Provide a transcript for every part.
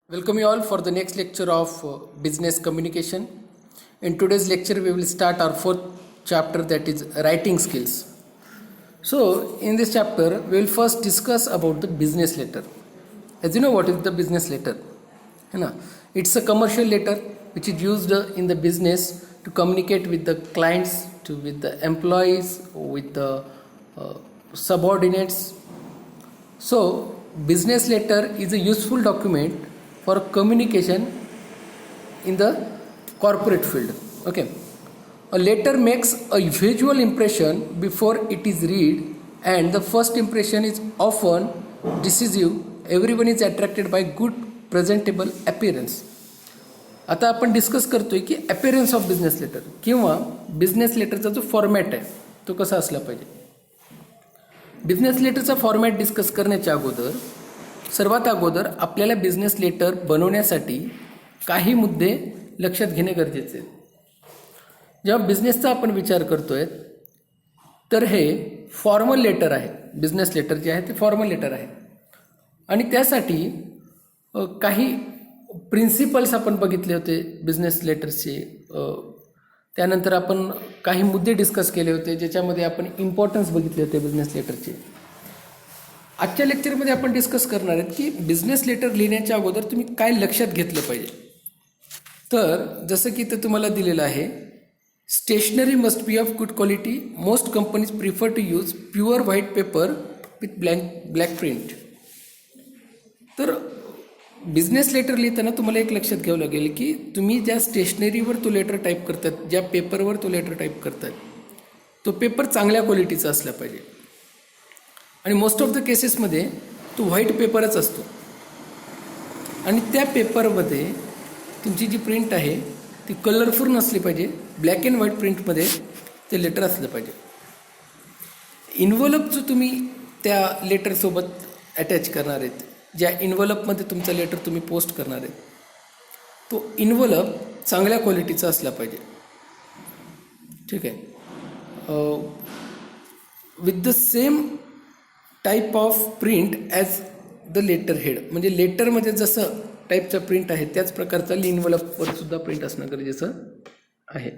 Welcome you all for the next lecture of business communication. In today's lecture, we will start our fourth chapter, that is writing skills. So, in this chapter, we will first discuss about the business letter. As you know, what is the business letter? It's a commercial letter which is used in the business to communicate with the clients, with the employees, with the subordinates. So, business letter is a useful document for communication in the corporate field. Okay, a letter makes a visual impression before it is read, and the first impression is often decisive. Everyone is attracted by good presentable appearance. आता आपण discuss करतोय की appearance of business letter किंवा business लेटरचा जो format आहे तो कसा असला पाहिजे. बिझनेस लेटरचा फॉर्मॅट डिस्कस करण्याच्या अगोदर सर्वात अगोदर आपल्याला बिझनेस लेटर बनवण्यासाठी काही मुद्दे लक्षात घेणे गरजेचे आहे. जेव्हा बिझनेसचा आपण विचार करतोय तर हे फॉर्मल लेटर आहे. बिझनेस लेटर जे आहे ते फॉर्मल लेटर आहे आणि त्यासाठी काही प्रिन्सिपल्स आपण बघितले होते बिझनेस लेटर्सचे. त्यानंतर आपण काही मुद्दे डिस्कस केले होते ज्याच्यामध्ये आपण इम्पॉर्टन्स बघितले होते बिझनेस लेटरचे. आजच्या लेक्चरमध्ये आपण डिस्कस करणार आहेत की बिझनेस लेटर लिहिण्याच्या अगोदर तुम्ही काय लक्षात घेतलं पाहिजे. तर जसं की ते तुम्हाला दिलेलं आहे, stationery must be of good quality. Most companies prefer to use pure white paper with black print. तर बिझनेस लेटर लिहिताना तुम्हाला एक लक्षात घ्यावं लागेल की तुम्ही ज्या स्टेशनरीवर तो लेटर टाईप करतात, ज्या पेपरवर तो लेटर टाईप करतात, तो पेपर चांगल्या क्वालिटीचा असला पाहिजे. आणि मोस्ट ऑफ द केसेसमध्ये तो व्हाईट पेपरच असतो आणि त्या पेपरमध्ये तुमची जी प्रिंट आहे ती कलरफुल नसली पाहिजे. ब्लॅक अँड व्हाईट प्रिंटमध्ये ते लेटर असलं पाहिजे. इन्व्हॉल्प जो तुम्ही त्या लेटरसोबत अटॅच करणार आहेत, ज्या इन्व्हॉल्पमध्ये तुमचं लेटर तुम्ही पोस्ट करणार आहेत, तो इन्व्हॉल्प चांगल्या क्वालिटीचा असला पाहिजे. ठीक आहे. With the same type of print as the letter head. म्हणजे लेटरमध्ये जसं टाईपचा प्रिंट आहे त्याच प्रकारचा इन्व्हॉल्पवर सुद्धा प्रिंट असणं गरजेचं आहे.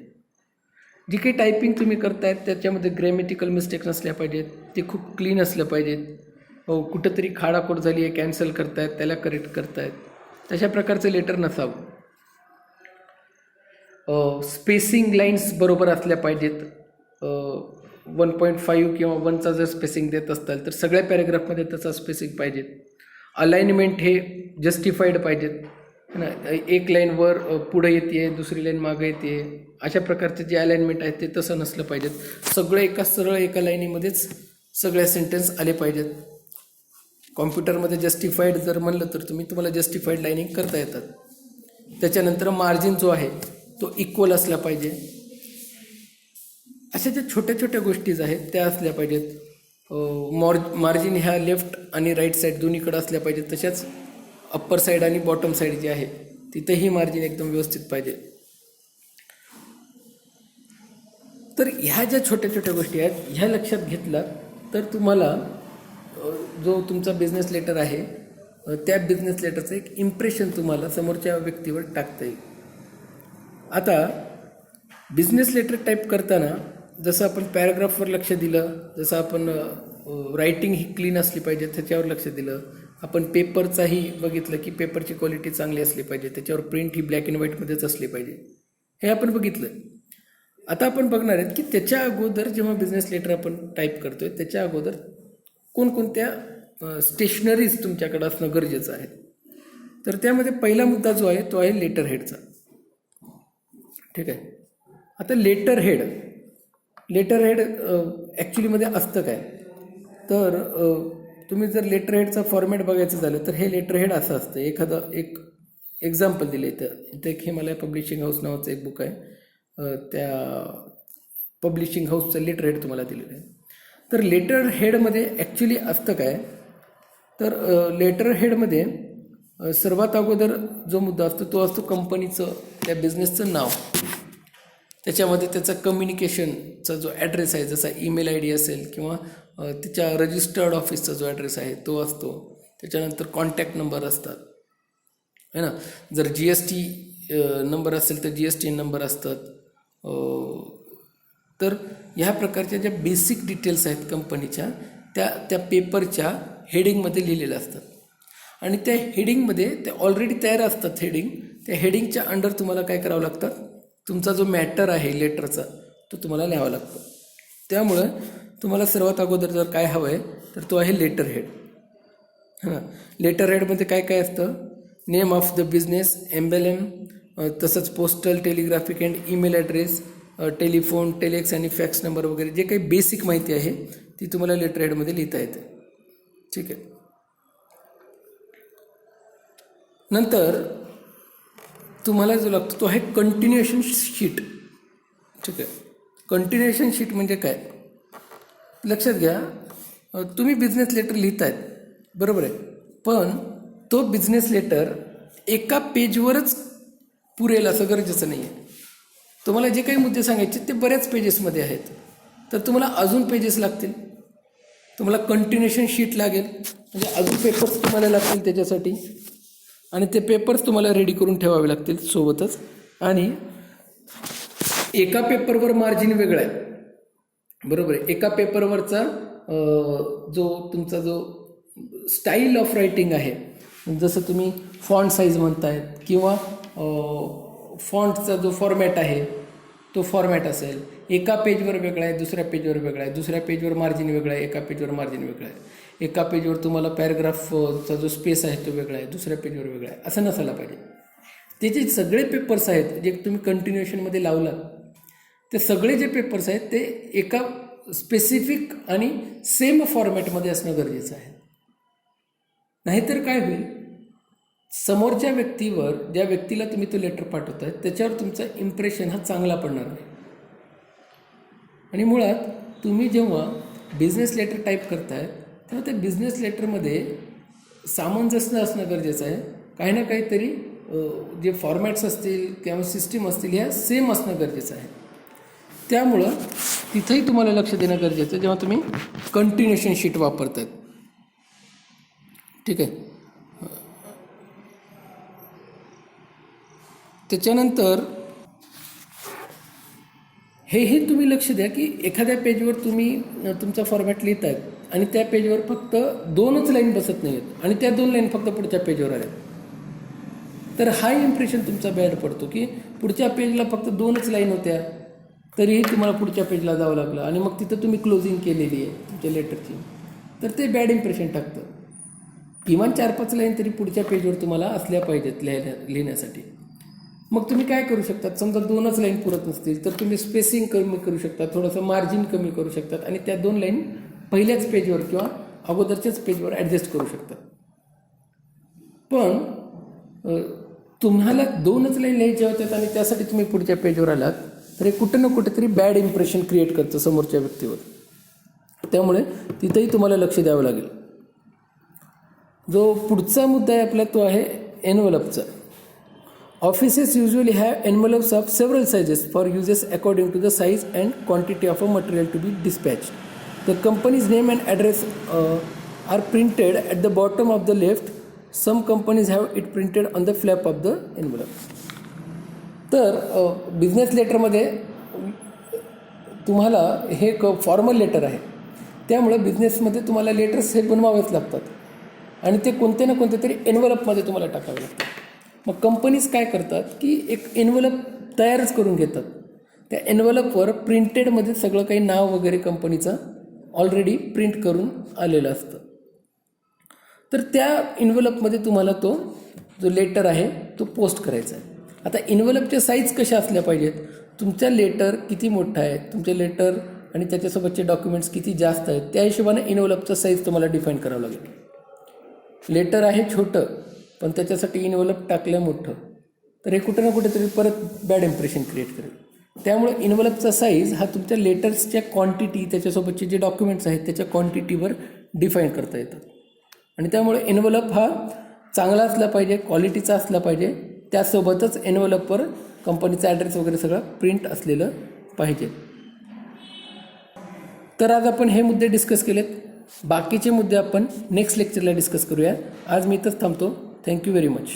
जी काही टायपिंग तुम्ही करतायत त्याच्यामध्ये ग्रॅमेटिकल मिस्टेक नसल्या पाहिजेत, ते खूप क्लीन असलं पाहिजेत. कुठंतरी खाडाखोड झाली आहे, कॅन्सल करतायत, त्याला करेक्ट करतायत, तशा प्रकारचं लेटर नसावं. स्पेसिंग लाईन्स बरोबर असल्या पाहिजेत. 1.5 किंवा 1चा जर स्पेसिंग देत असताल तर सगळ्या पॅरेग्राफमध्ये त्याचा स्पेसिंग पाहिजेत. अलाइनमेंट हे जस्टिफाईड पाहिजेत ना. एक लाईन वर पुढे येते, दुसरी लाईन मागं येते, अशा प्रकारचे जे अलाइनमेंट आहे ते तसं नसलं पाहिजेत. सगळं एका लाईनीमध्येच सगळ्या सेंटेन्स आले पाहिजेत. कॉम्प्युटरमध्ये जस्टिफाईड जर म्हणलं तर तुम्हाला जस्टिफाईड लाईनिंग करता येतात. त्याच्यानंतर मार्जिन जो आहे तो इक्वल असला पाहिजे. अशा ज्या छोट्या छोट्या गोष्टीज आहेत त्या असल्या पाहिजेत. मार्जिन ह्या लेफ्ट आणि राईट साईड दोन्हीकडे असल्या पाहिजेत. तशाच अप्पर साईड आणि बॉटम साईड जी आहे तिथेही मार्जिन एकदम व्यवस्थित पाहिजे. तर ह्या ज्या छोट्या छोट्या गोष्टी आहेत ह्या लक्षात घेतला तर तुम्हाला जो तुमचा बिझनेस लेटर आहे त्या बिझनेस लेटरचं एक इम्प्रेशन तुम्हाला समोरच्या व्यक्तीवर टाकता येईल. आता बिझनेस लेटर टाईप करताना जसं आपण पॅराग्राफवर लक्ष दिलं, जसं आपण रायटिंग ही क्लीन असली पाहिजे त्याच्यावर लक्ष दिलं, आपण पेपरचाही बघितलं की पेपरची क्वालिटी चांगली असली पाहिजे, त्याच्यावर प्रिंट ही ब्लॅक अँड व्हाईटमध्येच असली पाहिजे, हे आपण बघितलं. आता आपण बघणार आहेत की त्याच्या अगोदर जेव्हा बिझनेस लेटर आपण टाईप करतोय त्याच्या अगोदर कोणकोणत्या स्टेशनरीज तुमच्याकडे असणं गरजेचं आहे. तर त्यामध्ये पहिला मुद्दा जो आहे तो आहे लेटर हेडचा. ठीक आहे. आता लेटर हेड ॲक्च्युलीमध्ये असतं काय, तर तुम्ही जर लेटर हेडचा फॉर्मॅट बघायचं झालं तर हे लेटर हेड असं असतं. एक एक्झाम्पल दिलं इथं एक हिमालय पब्लिशिंग हाऊस नावाचं एक बुक आहे, त्या पब्लिशिंग हाऊसचं लेटर हेड तुम्हाला दिलेलं आहे. तर लेटर हेडमध्ये ॲक्च्युली असतं काय, तर लेटर हेडमध्ये सर्वात अगोदर जो मुद्दा असतो तो असतो कंपनीचं, त्या बिझनेसचं नाव. त्याच्यामध्ये त्याचा कम्युनिकेशनचा जो ॲड्रेस आहे, जसा ईमेल ID असेल किंवा तिच्या रजिस्टर्ड ऑफिसचा जो ॲड्रेस आहे तो असतो. त्याच्यानंतर कॉन्टॅक्ट नंबर असतात. है ना. जर GST नंबर असेल तर GST नंबर असतात. तर ह्या प्रकारच्या ज्या बेसिक डिटेल्स आहेत कंपनीच्या त्या पेपरच्या हेडिंगमध्ये लिहिलेल्या असतात आणि त्या हेडिंगमध्ये ते ऑलरेडी तयार असतात हेडिंग. त्या हेडिंगच्या अंडर तुम्हाला काय करावं लागतं, तुमचा जो मॅटर आहे लेटरचा तो तुम्हाला लिहावा लागतो. त्यामुळं तुम्हाला सर्वात अगोदर जर काय हवं आहे तर तो आहे लेटर हेड. हां, लेटर हेडमध्ये काय काय असतं, नेम ऑफ द बिझनेस, एम्बेलेम, तसंच postal, telegraphic and email address, telephone, telex आणि फॅक्स नंबर वगैरे जे काही बेसिक माहिती आहे ती तुम्हाला लेटर हेडमध्ये लिहिता येते. ठीक आहे. नंतर तुम्हाला जो लागतो तो आहे कंटिन्युएशन शीट. ठीक आहे. कंटिन्युएशन शीट म्हणजे काय, लक्षात घ्या, तुम्ही बिझनेस लेटर लिहितायत बरोबर आहे, पण तो बिझनेस लेटर एका पेजवरच पुरेल असं गरजेचं नाही आहे. तुम्हाला जे काही मुद्दे सांगायचे ते बऱ्याच पेजेसमध्ये आहेत, तर तुम्हाला अजून पेजेस लागतील. तुम्हाला कंटिन्युएशन शीट लागेल, म्हणजे अजून पेपर्स तुम्हाला लागतील त्याच्यासाठी, आणि ते पेपर्स तुम्हाला रेडी करून ठेवावे लागतील सोबतच. आणि एका पेपरवर मार्जिन वेगळं आहे बरोबर आहे. एका पेपरवरचा जो तुमचा जो स्टाईल ऑफ रायटिंग आहे, जसं तुम्ही फॉन्ट साईज म्हणतायत किंवा फॉन्टचा जो फॉर्मॅट आहे तो फॉर्मॅट असेल, एका पेजवर वेगळा आहे, दुसऱ्या पेजवर वेगळा आहे, दुसऱ्या पेजवर मार्जिन वेगळा आहे, एका पेजवर मार्जिन वेगळं आहे, एका पेजवर तुम्हाला पॅराग्राफचा जो स्पेस आहे तो वेगळा आहे, दुसऱ्या पेजवर वेगळा आहे, असं नसायला पाहिजे. ते जे सगळे पेपर्स आहेत जे तुम्ही कंटिन्युएशनमध्ये लावलात, ते सगळे जे पेपर्स आहेत ते एका स्पेसिफिक आणि सेम फॉर्मॅटमध्ये असणं गरजेचं आहे. नाहीतर काय होईल, समोरच्या व्यक्तीवर, ज्या व्यक्तीला तुम्ही तो लेटर पाठवताय त्याच्यावर तुमचा इम्प्रेशन हा चांगला पडणार नाही. आणि मुळात तुम्ही जेव्हा बिझनेस लेटर टाईप करताय तेव्हा त्या बिझनेस लेटरमध्ये सामंजस्य असणं गरजेचं आहे. काही ना काहीतरी जे फॉर्मॅट्स असतील किंवा सिस्टीम असतील ह्या सेम असणं गरजेचं आहे. त्यामुळं तिथंही तुम्हाला लक्ष देणं गरजेचं आहे जेव्हा तुम्ही कंटिन्युएशन शीट वापरतात. ठीक आहे. त्याच्यानंतर हेही तुम्ही लक्ष द्या की एखाद्या पेजवर तुम्ही तुमचा फॉर्मॅट लिहित आहेत आणि त्या पेजवर फक्त 2च लाईन बसत नाही आहेत आणि त्या 2 लाईन फक्त पुढच्या पेजवर आल्या, तर हा इम्प्रेशन तुमचा बॅड पडतो की पुढच्या पेजला फक्त 2च लाईन होत्या तरीही तुम्हाला पुढच्या पेजला जावं लागलं आणि मग तिथं तुम्ही क्लोजिंग केलेली आहे तुमच्या लेटरची, तर ते बॅड इम्प्रेशन टाकतं. किमान 4-5 लाईन तरी पुढच्या पेजवर तुम्हाला असल्या पाहिजेत लिहिण्यासाठी. मग तुम्ही काय करू शकतात, समजा 2च लाईन पुरत नसतील तर तुम्ही स्पेसिंग कमी करू शकता, थोडंसं मार्जिन कमी करू शकतात आणि त्या 2 लाईन पहिल्याच पेजवर किंवा अगोदरच्याच पेजवर ॲडजस्ट करू शकतात. पण तुम्हाला 2च लाईन लिहायच्या होत्यात आणि त्यासाठी तुम्ही पुढच्या पेजवर आलात तर हे कुठं ना कुठेतरी बॅड इम्प्रेशन क्रिएट करतं समोरच्या व्यक्तीवर. त्यामुळे तिथंही तुम्हाला लक्ष द्यावं लागेल. जो पुढचा मुद्दा आहे आपला तो आहे एनव्हलपचा. Offices usually have envelopes of several sizes for uses according to the size and quantity of a material to be dispatched. The company's name and address are printed at the bottom of the left. Some companies have it printed on the flap of the envelope. तर business लेटरमध्ये तुम्हाला हे एक formal letter आहे, त्यामुळे बिझनेसमध्ये तुम्हाला letters हे बनवावेच लागतात आणि ते कोणते ना कोणते तरी एनव्हलपमध्ये तुम्हाला टाकावे लागतात. मग कंपनीज काय करतात की एक एनव्हलप तयारच करून घेतात, त्या एनव्हलपवर प्रिंटेडमध्ये सगळं काही नाव वगैरे कंपनीचं ऑलरेडी प्रिंट करून आलेलं असतं. तर त्या एनव्हलपमध्ये तुम्हाला तो जो लेटर आहे तो पोस्ट करायचा आहे. आता एनव्हलपच्या साईज कशा असल्या पाहिजेत, तुमच्या लेटर किती मोठा आहे, तुमचे लेटर आणि त्याच्यासोबतचे डॉक्युमेंट्स किती जास्त आहेत, त्या हिशोबाने एनव्हलपचा साईज तुम्हाला डिफाईन करावं लागेल. लेटर आहे छोटं पण त्याच्यासाठी एनव्हलप टाकलं मोठं, तर हे कुठं ना कुठेतरी परत बॅड इम्प्रेशन क्रिएट करेल. त्यामुळे एनव्हलपचा साईज हा तुमच्या लेटर्सच्या क्वांटिटी, त्याच्यासोबतचे जे डॉक्युमेंट्स आहेत त्याच्या क्वांटिटीवर डिफाईन करता येतात. आणि त्यामुळे एनव्हलप हा चांगला असला पाहिजे, क्वालिटीचा असला पाहिजे, त्यासोबतच एनव्हलपवर कंपनीचा ॲड्रेस वगैरे सगळं प्रिंट असलेलं पाहिजे. तर आज आपण हे मुद्दे डिस्कस केलेत. बाकीचे मुद्दे आपण नेक्स्ट लेक्चरला डिस्कस करूया. आज मी इथंच थांबतो. Thank you very much.